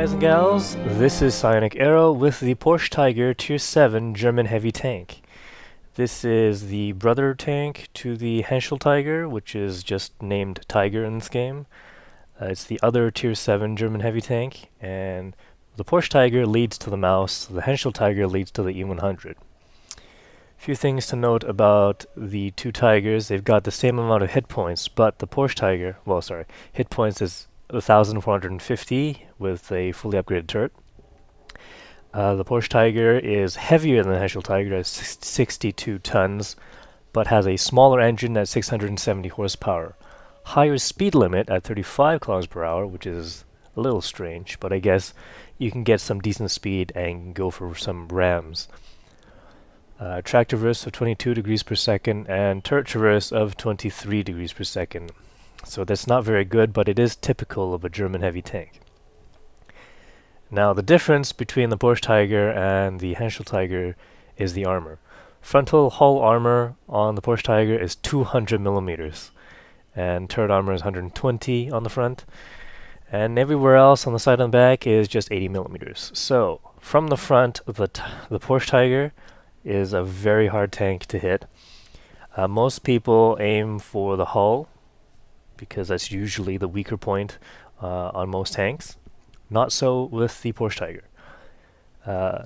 guys and gals, this is Psionic Arrow with the Porsche Tiger Tier 7 German heavy tank. This is the brother tank to the Henschel Tiger, which is just named Tiger in this game. It's the other Tier 7 German heavy tank, and the Porsche Tiger leads to the Maus, the Henschel Tiger leads to the E100. Few things to note about the two Tigers. They've got the same amount of hit points, but the Porsche Tiger, hit points is 1,450 with a fully upgraded turret. The Porsche Tiger is heavier than the Henschel Tiger at 62 tons, but has a smaller engine at 670 horsepower. Higher speed limit at 35 kilometers per hour, which is a little strange, but I guess you can get some decent speed and go for some rams. Track traverse of 22 degrees per second and turret traverse of 23 degrees per second. So that's not very good, but it is typical of a German heavy tank. Now the difference between the Porsche Tiger and the Henschel Tiger is the armor. Frontal hull armor on the Porsche Tiger is 200 millimeters, and turret armor is 120 on the front, and everywhere else on the side and back is just 80 millimeters. So from the front, the Porsche Tiger is a very hard tank to hit. Most people aim for the hull because that's usually the weaker point on most tanks. Not so with the Porsche Tiger.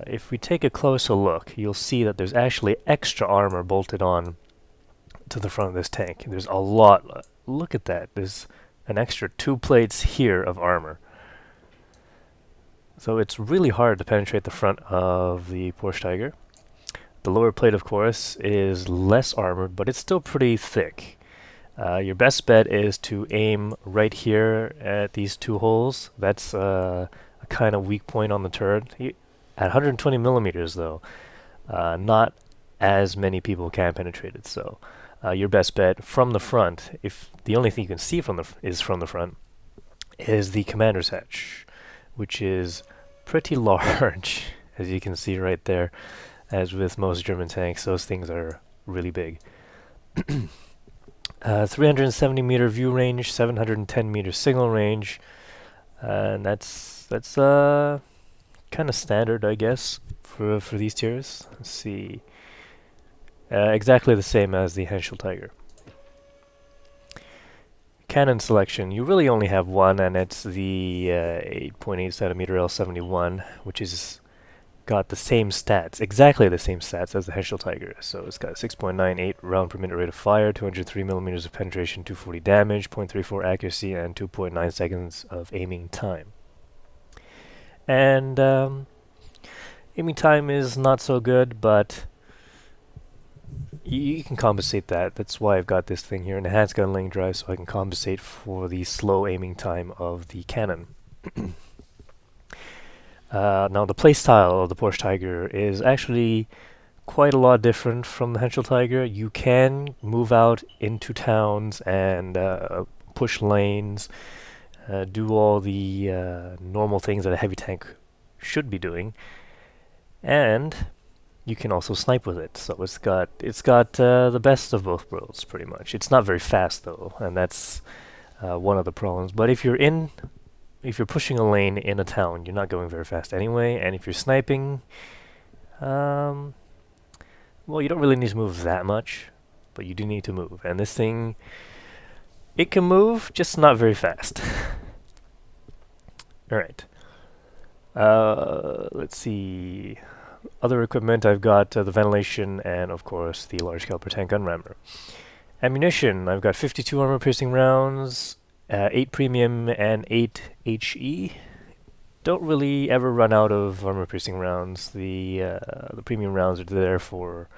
If we take a closer look, you'll see that there's actually extra armor bolted on to the front of this tank. There's a lot. Look at that. There's an extra 2 plates here of armor. So it's really hard to penetrate the front of the Porsche Tiger. The lower plate, of course, is less armored, but it's still pretty thick. Your best bet is to aim right here at these 2 holes. That's a kind of weak point on the turret. At 120 millimeters, though, not as many people can penetrate it. So your best bet from the front, if the only thing you can see from the front, is the commander's hatch, which is pretty large, as you can see right there. As with most German tanks, those things are really big. 370 meter view range, 710 meter signal range, and that's kind of standard, I guess, for these tiers. Let's see, exactly the same as the Henschel Tiger. Cannon selection, you really only have one, and it's the 8.8 centimeter L71, which is got the same stats, exactly the same stats as the Henschel Tiger. So it's got 6.98 round per minute rate of fire, 203 millimeters of penetration, 240 damage, 0.34 accuracy, and 2.9 seconds of aiming time. And aiming time is not so good, but you can compensate that. That's why I've got this thing here, an enhanced gun lane drive, so I can compensate for the slow aiming time of the cannon. Now the playstyle of the Porsche Tiger is actually quite a lot different from the Henschel Tiger. You can move out into towns and push lanes, do all the normal things that a heavy tank should be doing, and you can also snipe with it. So it's got the best of both worlds, pretty much. It's not very fast though, and that's one of the problems. But if you're pushing a lane in a town, you're not going very fast anyway, and if you're sniping, well, you don't really need to move that much, but you do need to move. And this thing, it can move, just not very fast. Alright. Let's see. Other equipment, I've got the ventilation and, of course, the large caliber tank gun rammer. Ammunition, I've got 52 armor-piercing rounds, 8 premium and 8 HE. Don't really ever run out of armor-piercing rounds. The premium rounds are there for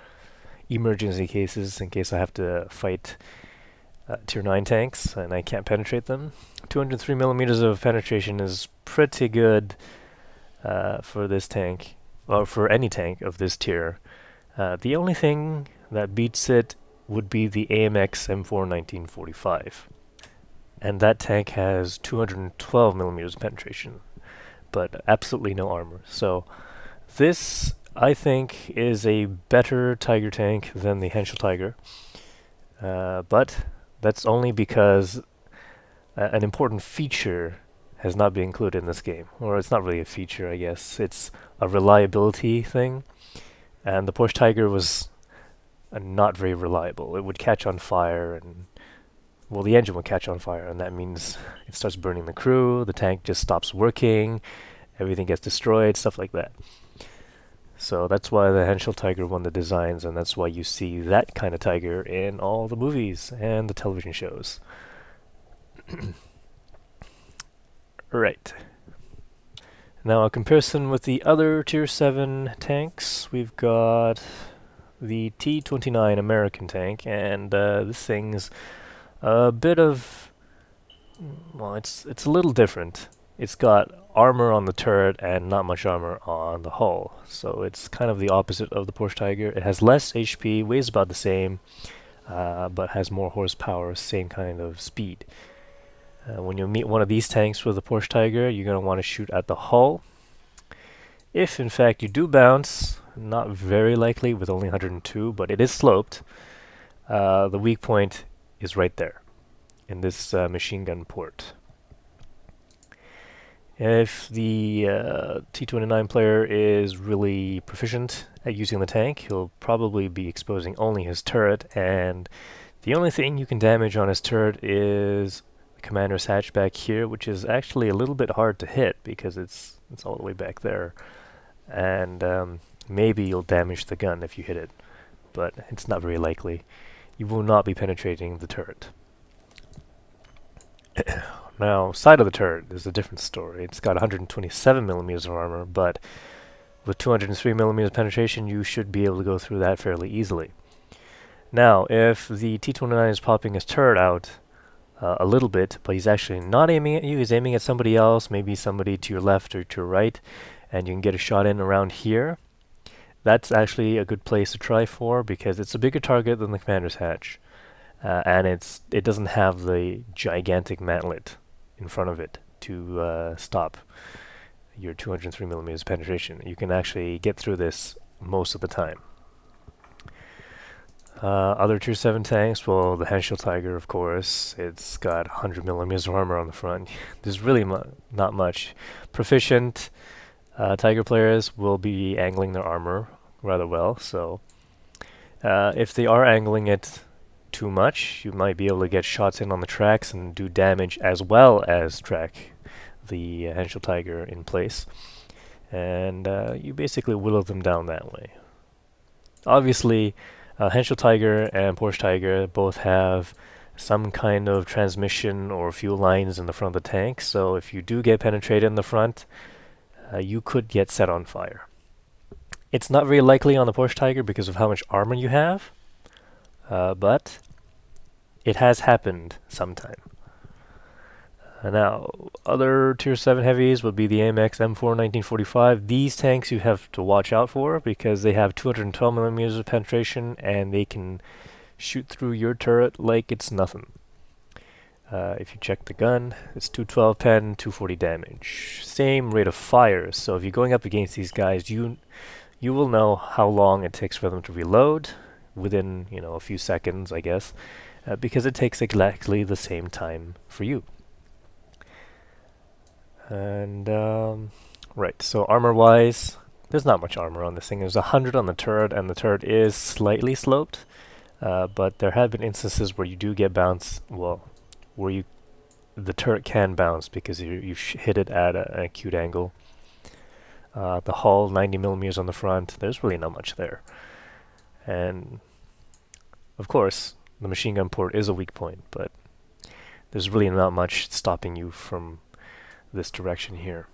emergency cases, in case I have to fight Tier 9 tanks and I can't penetrate them. 203 millimeters of penetration is pretty good for this tank, or for any tank of this tier. The only thing that beats it would be the AMX M4 1945. And that tank has 212 millimeters of penetration, but absolutely no armor. So this, I think, is a better Tiger tank than the Henschel Tiger. But that's only because an important feature has not been included in this game. Or it's not really a feature, I guess. It's a reliability thing. And the Porsche Tiger was not very reliable. It would catch on fire, and well, the engine would catch on fire, and that means it starts burning the crew, the tank just stops working, everything gets destroyed, stuff like that. So that's why the Henschel Tiger won the designs, and that's why you see that kind of Tiger in all the movies and the television shows. Right. Now, a comparison with the other Tier 7 tanks, we've got the T-29 American tank, and this thing's a bit of, well, it's a little different. It's got armor on the turret and not much armor on the hull, so it's kind of the opposite of the Porsche Tiger. It has less HP, weighs about the same, but has more horsepower, same kind of speed. When you meet one of these tanks with the Porsche Tiger, you're going to want to shoot at the hull. If in fact you do bounce, not very likely with only 102, but it is sloped, the weak point is right there in this machine gun port. If the T-29 player is really proficient at using the tank, he'll probably be exposing only his turret, and the only thing you can damage on his turret is the commander's hatch back here, which is actually a little bit hard to hit because it's all the way back there, and maybe you'll damage the gun if you hit it, but it's not very likely. You will not be penetrating the turret. Now, side of the turret is a different story. It's got 127 millimeters of armor, but with 203 millimeters penetration, you should be able to go through that fairly easily. Now, if the T-29 is popping his turret out a little bit, but he's actually not aiming at you, he's aiming at somebody else, maybe somebody to your left or to your right, and you can get a shot in around here, that's actually a good place to try for because it's a bigger target than the commander's hatch. And it doesn't have the gigantic mantlet in front of it to stop your 203 millimeters penetration. You can actually get through this most of the time. Other Tier 7 tanks, well, the Henschel Tiger, of course, it's got 100 millimeters of armor on the front. There's really not much. Proficient Tiger players will be angling their armor rather well, so if they are angling it too much, you might be able to get shots in on the tracks and do damage as well as track the Henschel Tiger in place, and you basically whittle them down that way. Obviously, Henschel Tiger and Porsche Tiger both have some kind of transmission or fuel lines in the front of the tank, so if you do get penetrated in the front, you could get set on fire. It's not very likely on the Porsche Tiger because of how much armor you have, but it has happened sometime. Now, other Tier 7 heavies would be the AMX M4 1945. These tanks you have to watch out for because they have 212 millimeters of penetration and they can shoot through your turret like it's nothing. If you check the gun, it's 212 pen, 240 damage. Same rate of fire, so if you're going up against these guys, you will know how long it takes for them to reload, within, a few seconds, I guess, because it takes exactly the same time for you. And, right, so armor-wise, there's not much armor on this thing. There's 100 on the turret, and the turret is slightly sloped, but there have been instances where you do get bounce, where the turret can bounce because you hit it at an acute angle. The hull, 90 millimeters on the front, there's really not much there. And, of course, the machine gun port is a weak point, but there's really not much stopping you from this direction here.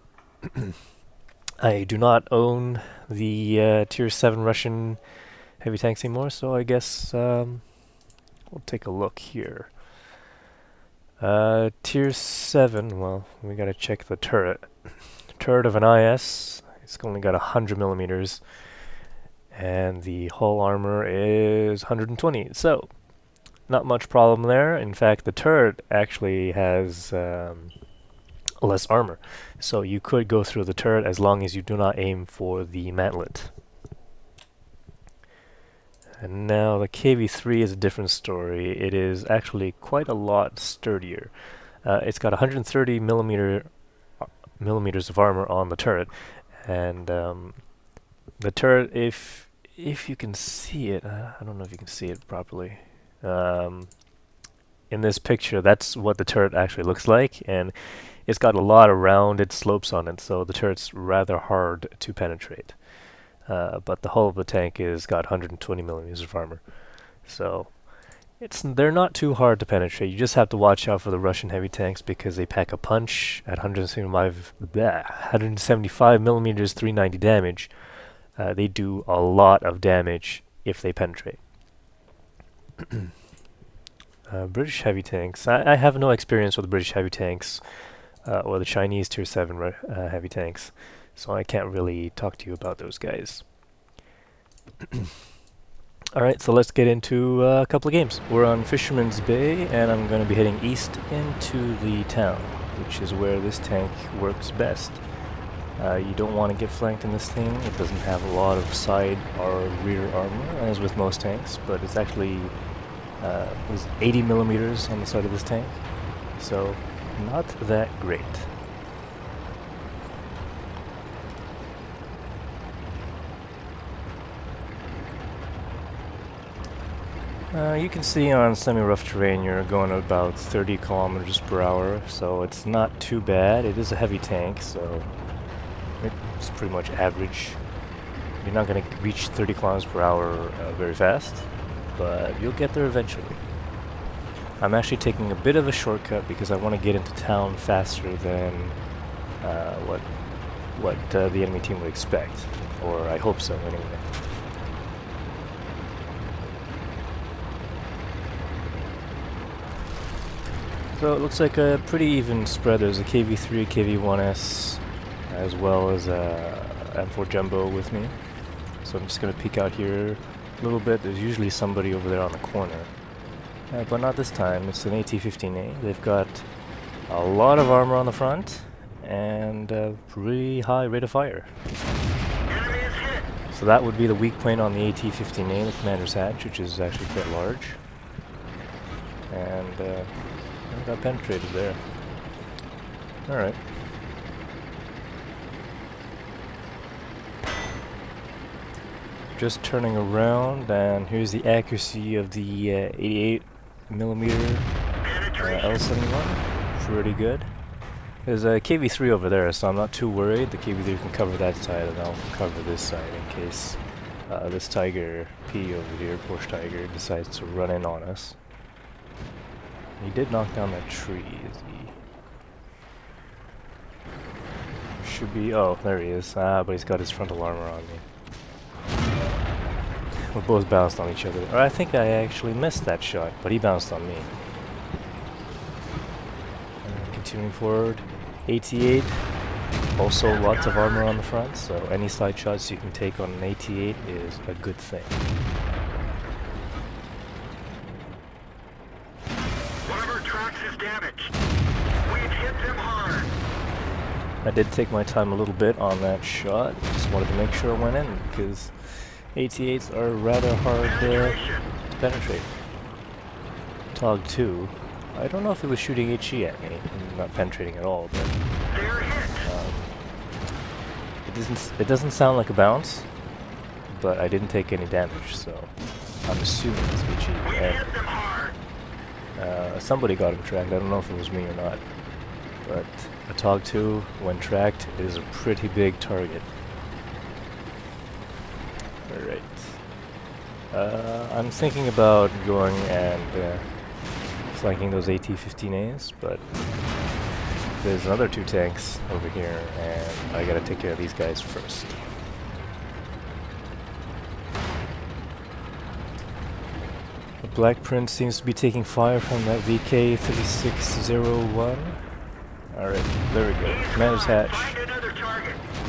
I do not own the Tier 7 Russian heavy tanks anymore, so I guess we'll take a look here. Tier 7, well, we gotta check the turret. Turret of an IS, it's only got 100 millimeters, and the hull armor is 120, so not much problem there. In fact, the turret actually has less armor, so you could go through the turret as long as you do not aim for the mantlet. And now the KV-3 is a different story. It is actually quite a lot sturdier. It's got 130 millimeter millimeters of armor on the turret, and the turret, if you can see it, I don't know if you can see it properly. In this picture, that's what the turret actually looks like, and it's got a lot of rounded slopes on it, so the turret's rather hard to penetrate. But the hull of the tank is got 120 millimeters of armor, so they're not too hard to penetrate. You just have to watch out for the Russian heavy tanks because they pack a punch at 175 millimeters, 390 damage. They do a lot of damage if they penetrate. British heavy tanks. I have no experience with the British heavy tanks or the Chinese Tier 7 heavy tanks, so I can't really talk to you about those guys. Alright, so let's get into a couple of games. We're on Fisherman's Bay, and I'm going to be heading east into the town, which is where this tank works best. You don't want to get flanked in this thing. It doesn't have a lot of side or rear armor, as with most tanks, but it's actually there's 80 millimeters on the side of this tank, so not that great. You can see on semi-rough terrain you're going at about 30 kilometers per hour, so it's not too bad. It is a heavy tank, so it's pretty much average. You're not going to reach 30 kilometers per hour very fast, but you'll get there eventually. I'm actually taking a bit of a shortcut because I want to get into town faster than what the enemy team would expect, or I hope so anyway. So it looks like a pretty even spread. There's a KV3, KV1S, as well as a M4 Jumbo with me. So I'm just going to peek out here a little bit. There's usually somebody over there on the corner. But not this time. It's an AT-15A. They've got a lot of armor on the front and a pretty high rate of fire. So that would be the weak point on the AT-15A, the commander's hatch, which is actually quite large. And I got penetrated there. Alright. Just turning around, and here's the accuracy of the 88 millimeter L71. Pretty good. There's a KV3 over there, so I'm not too worried. The KV3 can cover that side, and I'll cover this side in case this Tiger P over here, Porsche Tiger, decides to run in on us. He did knock down that tree, is he? Should be, oh, there he is. But he's got his frontal armor on me. We both bounced on each other. Or I think I actually missed that shot, but he bounced on me. Continuing forward, 88. Also lots of armor on the front, so any side shots you can take on an 88 is a good thing. I did take my time a little bit on that shot. Just wanted to make sure I went in because 88s are rather hard to penetrate. Tog 2. I don't know if it was shooting HE at me. I'm not penetrating at all, but it doesn't sound like a bounce, but I didn't take any damage, so I'm assuming it's HE. And somebody got him tracked. I don't know if it was me or not, but a Tog 2, when tracked, is a pretty big target. Alright. I'm thinking about going and flanking those AT-15As, but there's another 2 tanks over here, and I gotta take care of these guys first. The Black Prince seems to be taking fire from that VK3601. Alright, there we go. Commander's hatch.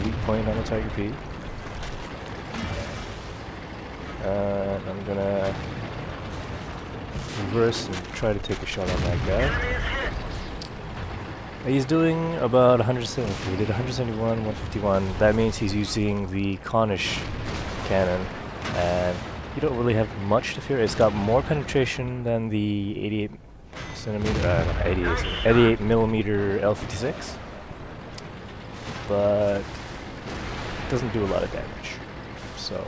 Weak point on the Tiger P. I'm gonna reverse and try to take a shot on that guy. He's doing about 170. He did 171, 151. That means he's using the Cornish cannon, and you don't really have much to fear. It's got more penetration than the 88 millimeter L56. but doesn't do a lot of damage. So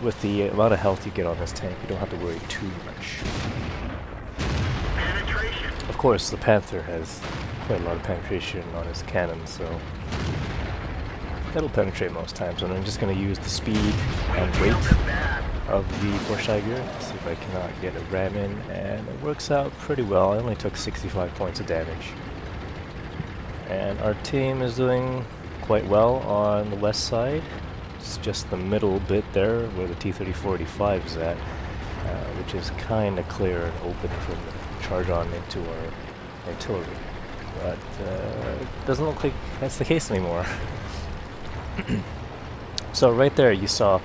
with the amount of health you get on this tank, you don't have to worry too much. Of course, the Panther has quite a lot of penetration on his cannon, so that'll penetrate most times. And I'm just going to use the speed and weight of the Porsche Tiger, see if I cannot get a ram in, and it works out pretty well. I only took 65 points of damage. And our team is doing quite well on the west side. It's just the middle bit there where the T-34-85 is at, which is kind of clear and open for them to charge on into our artillery. But it doesn't look like that's the case anymore. So right there you saw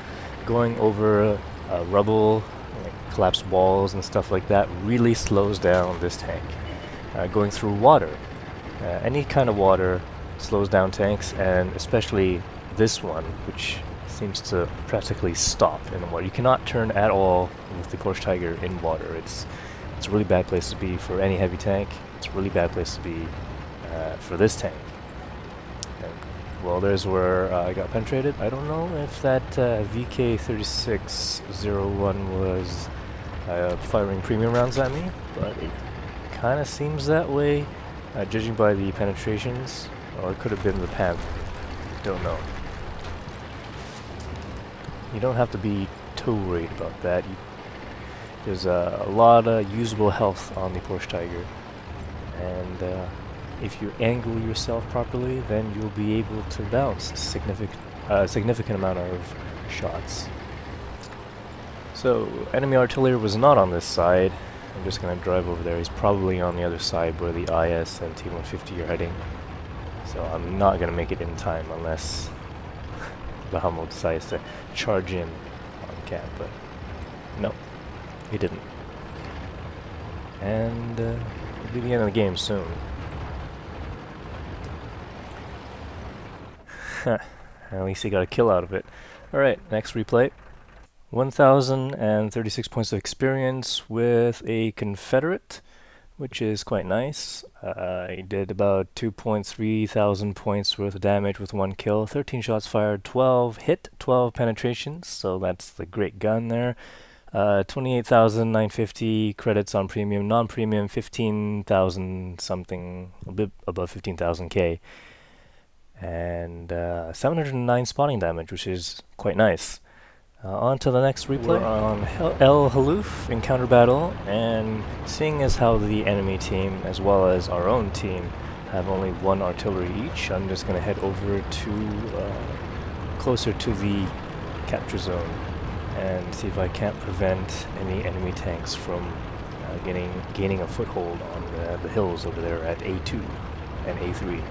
going over rubble, like collapsed walls and stuff like that really slows down this tank. Going through water, any kind of water slows down tanks, and especially this one, which seems to practically stop in the water. You cannot turn at all with the Porsche Tiger in water. It's a really bad place to be for any heavy tank. It's a really bad place to be for this tank. And, well, there's where I got penetrated. I don't know if that VK3601 was firing premium rounds at me, but it kind of seems that way, judging by the penetrations. Or it could have been the Panther. Don't know. You don't have to be too worried about that. There's a lot of usable health on the Porsche Tiger, and if you angle yourself properly, then you'll be able to bounce significant amount of shots. So enemy artillery was not on this side. I'm just going to drive over there. He's probably on the other side where the IS and T-150 are heading. So I'm not going to make it in time unless Bahamo decides to charge in on camp, but no, he didn't. And it'll be the end of the game soon. At least he got a kill out of it. Alright, next replay. 1,036 points of experience with a Confederate, which is quite nice. I did about 2.3 thousand points worth of damage with 1 kill, 13 shots fired, 12 hit, 12 penetrations, so that's the great gun there. 28,950 credits on premium, non-premium 15,000 something, a bit above 15,000 K. And 709 spotting damage, which is quite nice. On to the next replay. We're on El Halluf encounter battle, and seeing as how the enemy team as well as our own team have only 1 artillery each, I'm just going to head over to closer to the capture zone and see if I can't prevent any enemy tanks from gaining a foothold on the hills over there at A2 and A3.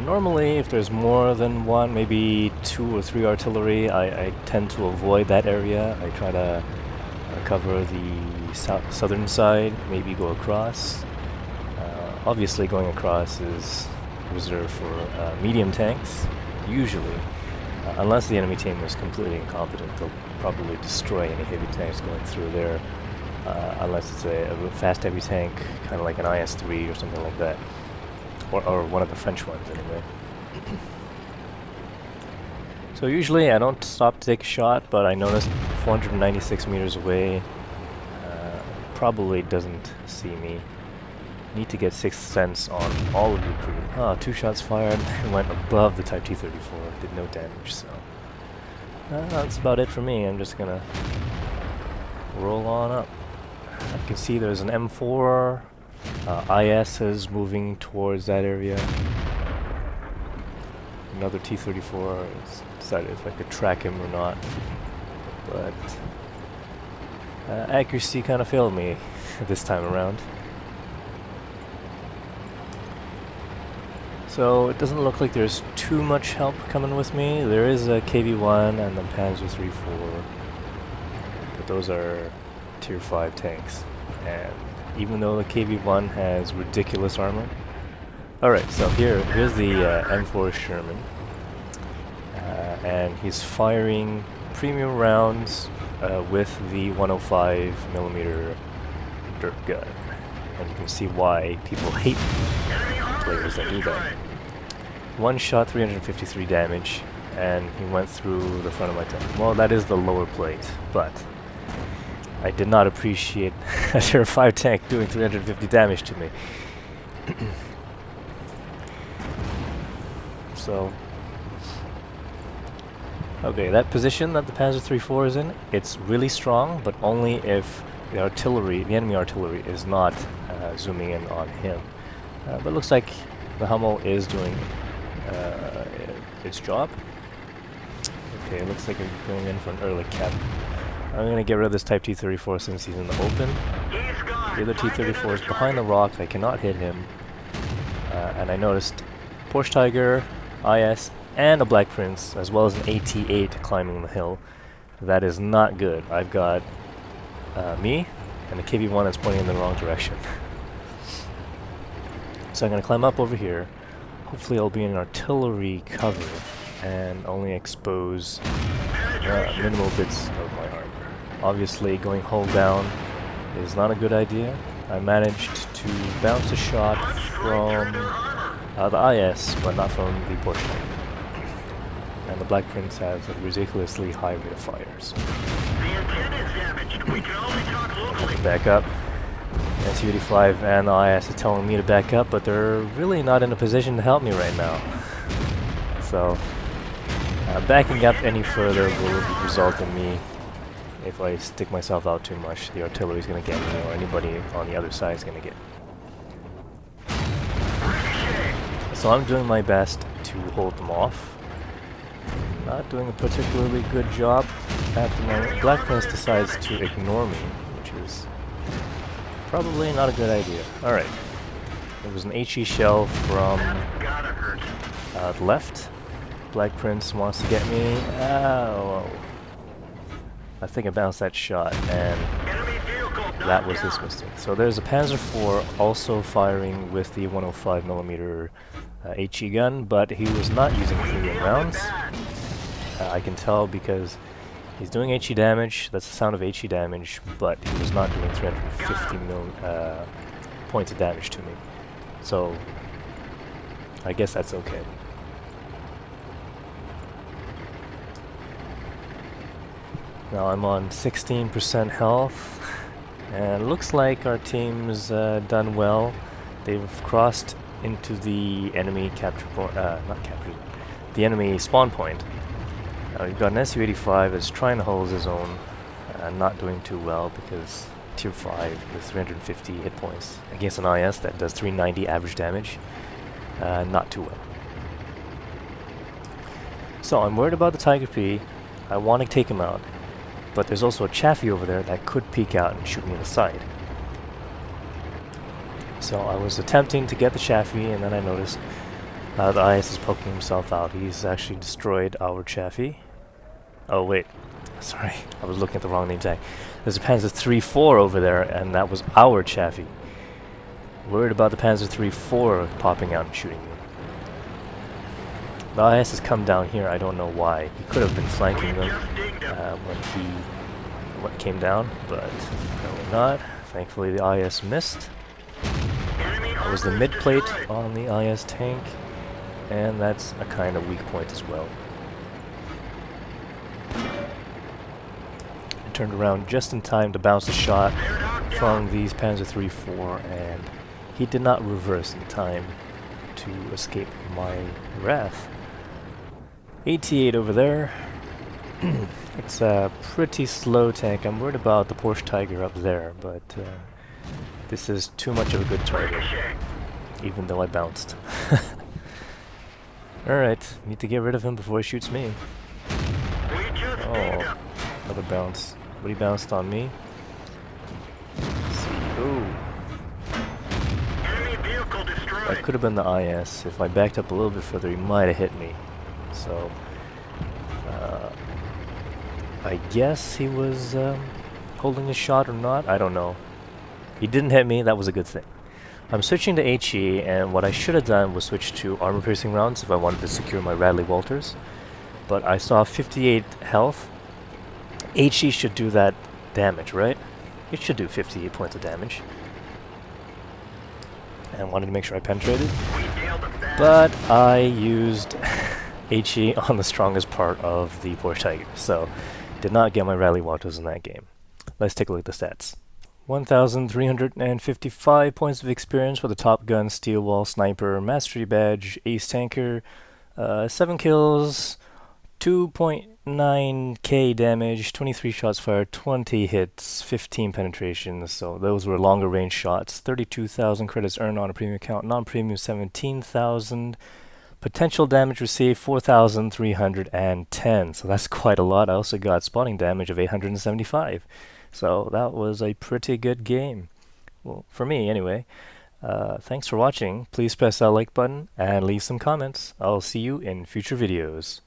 Normally, if there's more than 1, maybe 2 or 3 artillery, I tend to avoid that area. I try to cover the southern side, maybe go across. Obviously, going across is reserved for medium tanks, usually. Unless the enemy team is completely incompetent, they'll probably destroy any heavy tanks going through there. Unless it's a fast heavy tank, kind of like an IS-3 or something like that. Or one of the French ones, anyway. So usually I don't stop to take a shot, but I noticed 496 meters away probably doesn't see me. Need to get 6th sense on all of your crew. Ah, 2 shots fired and went above the Type T-34. Did no damage, so that's about it for me. I'm just gonna roll on up. I can see there's an M4. IS is moving towards that area. Another T-34. Decided if I could track him or not, but accuracy kind of failed me this time around. So it doesn't look like there's too much help coming with me. There is a KV-1 and the Panzer III-4, but those are Tier 5 tanks, and even though the KV-1 has ridiculous armor. Alright, so here's the M4 Sherman, and he's firing premium rounds with the 105mm dirt gun. and you can see why people hate players that do that. One shot, 353 damage, and he went through the front of my tank. Well, that is the lower plate, but I did not appreciate a Tier 5 tank doing 350 damage to me. So, okay, that position that the Panzer III-4 is in, it's really strong, but only if the artillery, the enemy artillery, is not zooming in on him. But it looks like the Hummel is doing its job. Okay, it looks like I'm going in for an early cap. I'm going to get rid of this Type T-34 since he's in the open. The other T-34 is behind the rock. I cannot hit him. And I noticed Porsche Tiger, IS, and a Black Prince, as well as an AT-8 climbing the hill. That is not good. I've got me and the KV-1 that's pointing in the wrong direction. So I'm going to climb up over here. Hopefully I'll be in artillery cover and only expose minimal bits of my armor. Obviously going hull down is not a good idea. I managed to bounce a shot from the IS, but not from the Porsche. And the Black Prince has a ridiculously high rate of fire. So back up. SU-85 and the IS are telling me to back up, but they're really not in a position to help me right now. So backing up any further will result in me, if I stick myself out too much, the artillery is going to get me, or anybody on the other side is going to get me. So I'm doing my best to hold them off. Not doing a particularly good job at the moment. Black Prince decides to ignore me, which is probably not a good idea. Alright. There was an HE shell from the left. Black Prince wants to get me. Oh. I think I bounced that shot, and that was his mistake. So there's a Panzer IV also firing with the 105mm HE gun, but he was not using premium rounds. I can tell because he's doing HE damage. That's the sound of HE damage, but he was not doing 350 points of damage to me. So I guess that's okay. Now I'm on 16% health, and it looks like our team's done well. They've crossed into the enemy capture point, not capture, the enemy spawn point. Now we've got an SU-85 that's trying to hold his own, not doing too well because Tier 5 with 350 hit points against an IS that does 390 average damage, not too well. So I'm worried about the Tiger P. I want to take him out. But there's also a Chaffee over there that could peek out and shoot me in the side. So I was attempting to get the Chaffee, and then I noticed the IS is poking himself out. He's actually destroyed our Chaffee. Oh wait, sorry, I was looking at the wrong name tag. There's a Panzer III-4 over there, and that was our Chaffee. Worried about the Panzer III-4 popping out and shooting me. The IS has come down here, I don't know why. He could have been flanking them when he came down, but apparently not. Thankfully the IS missed. That was the mid plate on the IS tank, and that's a kind of weak point as well. I turned around just in time to bounce a shot from these Panzer III-4, and he did not reverse in time to escape my wrath. AT-8 over there. It's a pretty slow tank. I'm worried about the Porsche Tiger up there, but this is too much of a good target, even though I bounced. Alright, need to get rid of him before he shoots me. Oh, another bounce. But he bounced on me. Let's see. Ooh. That could have been the IS. If I backed up a little bit further, he might have hit me. So, I guess he was holding a shot or not. I don't know. He didn't hit me. That was a good thing. I'm switching to HE, and what I should have done was switch to armor-piercing rounds if I wanted to secure my Radley Walters. But I saw 58 health. HE should do that damage, right? It should do 58 points of damage. and wanted to make sure I penetrated. But I used HE on the strongest part of the Porsche Tiger, so did not get my rally WoTs in that game. Let's take a look at the stats. 1,355 points of experience with a Top Gun, Steel Wall, Sniper, Mastery Badge, Ace Tanker, 7 kills, 2.9k damage, 23 shots fired, 20 hits, 15 penetrations, so those were longer range shots. 32,000 credits earned on a premium account, non-premium 17,000. Potential damage received 4,310, so that's quite a lot. I also got spotting damage of 875, so that was a pretty good game. Well, for me anyway. Thanks for watching. Please press that like button and leave some comments. I'll see you in future videos.